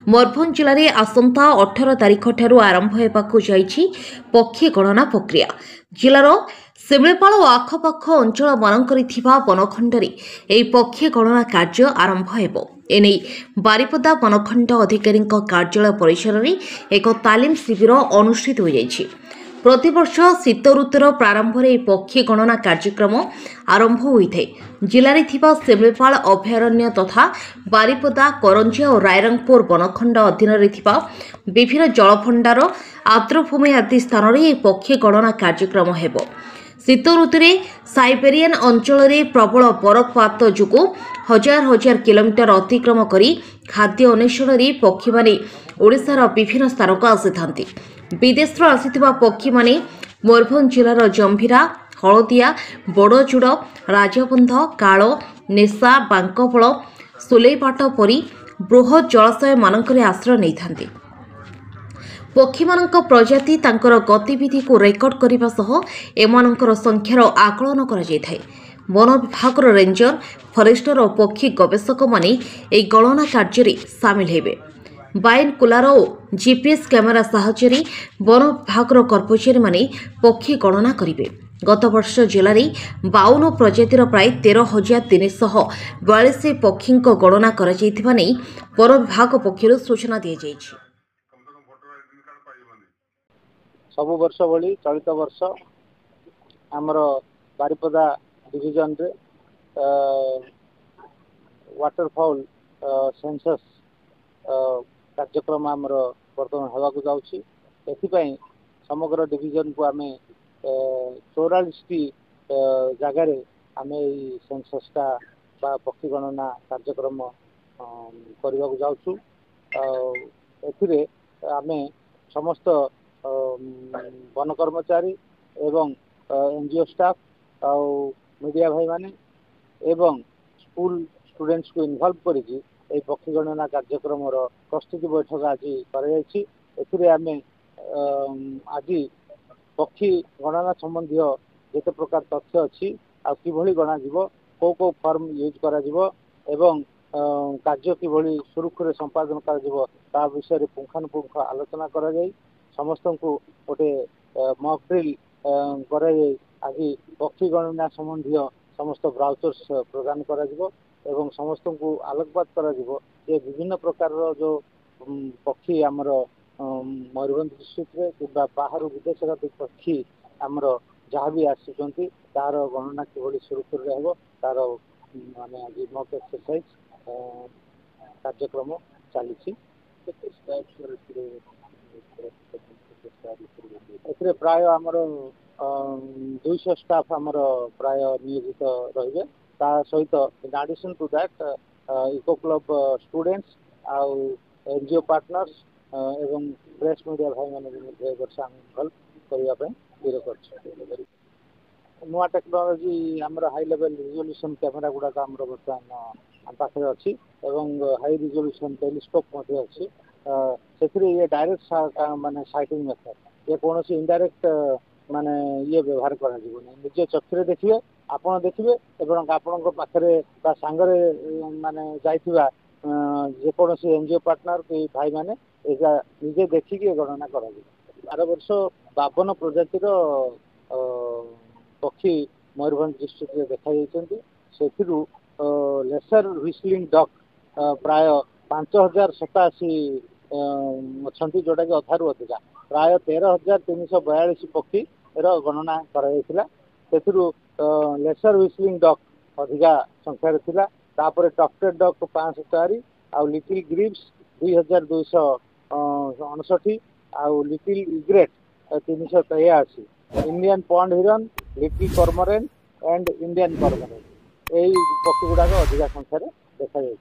मयूरभंज जिले में आसंता 18 तारिख ठारू आरंभ होगाकू जाइछि पक्षी गणना प्रक्रिया। जिलार शिमिलीपाल और आखपाख अंचल मानकरी थिबा वनखंडरे एही पक्षी गणना कार्य आरंभ हेबो। एने बारिपदा वनखंड अधिकारी कार्यालय परिसर में एक तालीम शिविर अनुष्ठित हो जाइछि। प्रतिवर्ष शीत ऋतुर प्रारंभ में पक्षी गणना कार्यक्रम आरंभ होइथे। जिले में थिबा शिमिलीपाल अभयारण्य तथा बारिपदा करंजिया और रायरंगपुर वनखंड अधीन विभिन्न जलभंडार आर्द्रभूमि आदि स्थान में पक्षी गणना कार्यक्रम हेबो। शीत ऋतुरे साइबेरियन अंचल में प्रबल बरफपात जोगु हजार हजार किलोमीटर अतिक्रम करी खाद्य अन्वेषण में पक्षी माने ओडिशार विभिन्न स्थान को आसी विदेश आसिथिबा पक्षी माने मयूरभंज जिलार जंभीरा, हलदिया, बड़चूड़, राजबंध, काल, नेशा, बांकफल, सुलेईपाट परी बृहत जलाशय मानकरे आश्रय नहीं थांती। पक्षी मानक प्रजाति तांकर गतिविधि को रेकर्ड करने सह एमानकर संख्यार आकलन करा जायथाय। वन विभाग रेंजर, फरेस्टर और पक्षी गवेषक माने एही गणना कार्य सामिल हेबे। बाइनकुलार और जीपीएस कैमेरा साहाय्य वन विभाग कर्मचारी माने पक्षी गणना करिवे। गत वर्ष जिले में 52 प्रजातिर प्राय 13,342 पक्षी गणना करा जायथिबा नै वन विभाग पक्षर सूचना दी जायछि। सब वर्ष भली चलित वर्ष आमर बारिपदा डिविजन रे वाटरफॉल सेंसस कार्यक्रम आमर बर्तमान होगाकू जाउछि। एथिपई समग्र डिविजन को आमे 44 जगार आम सेंससटा बा पक्षी गणना कार्यक्रम करने को जाऊँ। एथिरे आमे समस्त वन कर्मचारी एवं एनजीओ स्टाफ आउ मीडिया भाई माने एवं स्कूल स्टूडेंट्स को इन्वॉल्व करिकि एई पक्षी गणना कार्यक्रम प्रस्तुति बैठक आज कर आमे आज पक्षी गणना संबंधी जिते प्रकार तथ्य अच्छी आ किभली गणा जीव को फॉर्म यूज करा जीव एवं कार्य किभली सुरुखुरे संपादन करा जीव ता विषय पुंखानुपुंख आलोचना करा जाई। समस्त को गोटे मॉक ड्रिल करा जाई। आज पक्षी गणना संबंधी समस्त ब्राउचर्स प्रदान करा जीव एवं समस्त को आलोकपात करा जीव जे विभिन्न प्रकार जो पक्षी आमर मयूरभंज डिस्ट्रिक्ट रे किबा बाहर विदेश पक्षी आमर जहाँ भी आसुचंती तार गणना किभली सुरुखुर रहबो तार माने आज मॉक एक्सरसाइज कार्यक्रम चली। एथिरे प्राय आमर 200 स्टाफ आमर प्राय नियोजित रहिबे। ता सहित in addition to that eco club students आउ एनजीओ पार्टनर्स एवं प्रेस मीडिया भाई मैंने वर्ष आम हेल्प करने कर नुआ टेक्नोलोजी आमर हाई लेवल रिजोल्यूशन कैमेरा गुड़ाक आमर बर्तमान आम पाखे अच्छी एवं हाई रिजोल्यूशन टेलीस्कोप अच्छी। से ये डायरेक्ट माने साइटिंग मेथड ये कौन इनडायरेक्ट माने ये व्यवहार कर निजे चक्षुरे देखिए आपण देखिए एवं आपण पाखे सांगरे माने जाइथिबा जेकोसी एनजीओ पार्टनर कि भाई माने निजे देखिए गणना कर। 12 वर्ष 52 प्रजातिर पक्षी मयूरभंज डिस्ट्रिक्ट रे देखा जाइछन्ती। सेथिरु लेसर व्हिस्लिंग डक प्राय 5087 अच्छी जोटा कि अधारू अधिका प्राय 13,342 पक्षी गणना करा। लेसर व्हिस्लिंग डक अधिका संख्यार थिला। तापर टफ्टेड डक 504 आउ लिटिल ग्रीव्स 2259 आउ लिटिल इग्रेट 383 इंडियन पॉन्ड हिरन, little cormorant and Indian cormorant यही पक्षी गुड़ाक अधिका संख्यार देखा जाए।